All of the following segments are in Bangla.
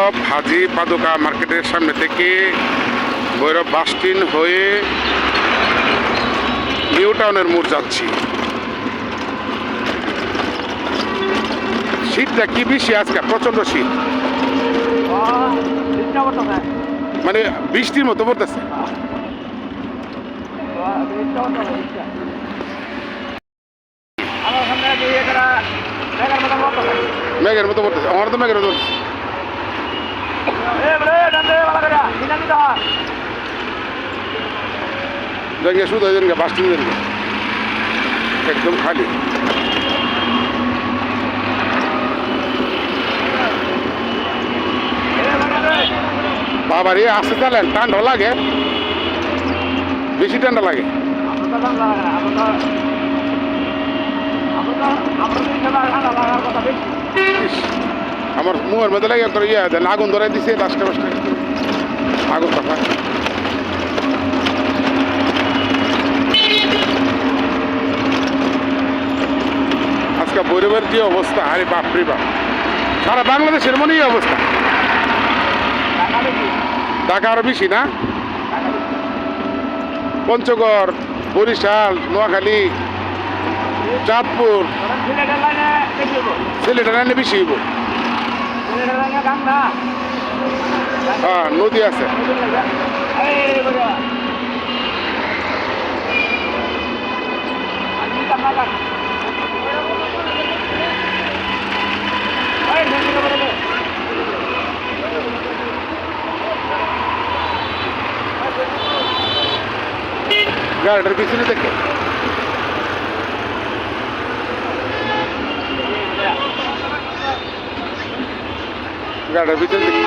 ভৈরব হাজি পাদুকা মার্কেটের সামনে থেকে ভৈরব বাস স্ট্যান্ড হয়ে নিউ টাউনের মোড় যাচ্ছি। শীতটা কি বেশি আজকে, প্রচন্ড শীত, মানে বৃষ্টির মতো পড়তেছে। মেঘের মতো পড়তেছে, আমার তো মেঘের মতো পড়তেছে। জায়গা শুধু বাস স্ট্যান্ড একদম খালি। বাবারে আসতে চালেন, ঠান্ডা লাগে, বেশি ঠান্ডা লাগে। আমার মুখের মধ্যে লাগে দেন, আগুন ধরাই দিছে লাস্টে মাস্টে আগুন কথা। আজকে ভৈরবের যে অবস্থা, আরে বাপরে বাপ, সারা বাংলাদেশের মনে এই অবস্থা। ঢাকা আরো বেশি না? পঞ্চগড়, বরিশাল, নোয়াখালী, চাঁদপুর, সিলেটের লাইনে বেশি হইব। হ্যাঁ, নদী আছে। গাড়িটার পিছনে দেখে গাড়িটার পিছনে দেখে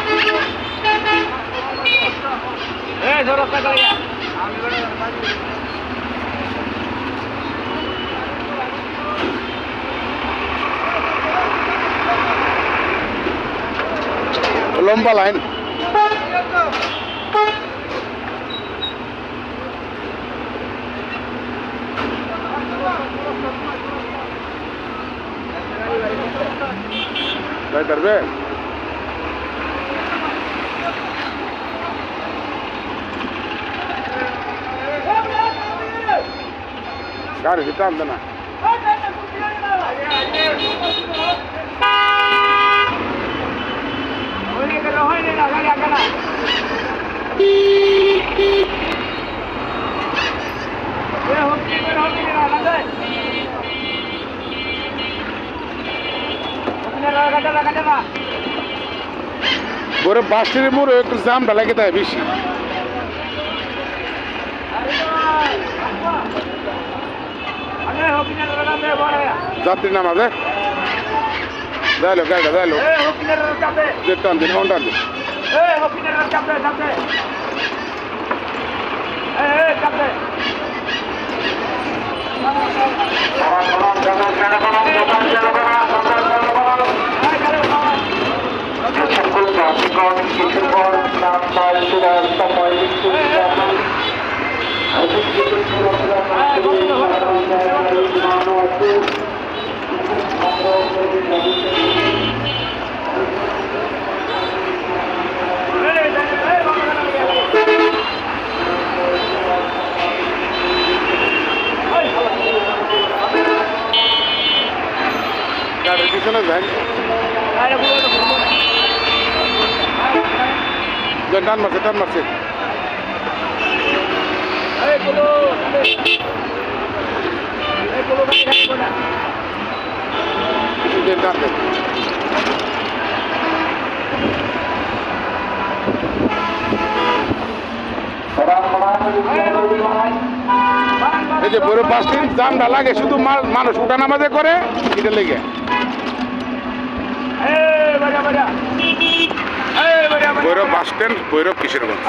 লম্বা লাইন। পারবে গাড়ি দিতে আনবে না। ভৈরব বাস স্ট্যান্ডের মোড়ে একটু জামটা লাগে তাই বেশি। যাত্রী নামাজে যাইলো গাড়িটা যাইলো, টান দিন টান দিন। গাড়ির পিছনে যান, টান মারছে টান মারছে। টান দেন। এই যে ভৈরব বাস স্ট্যান্ড জামটা লাগে শুধু মানুষ উঠা নামাজে করে, এটা লেগে। Bhairab bus stand, Bhairab Kishoreganj.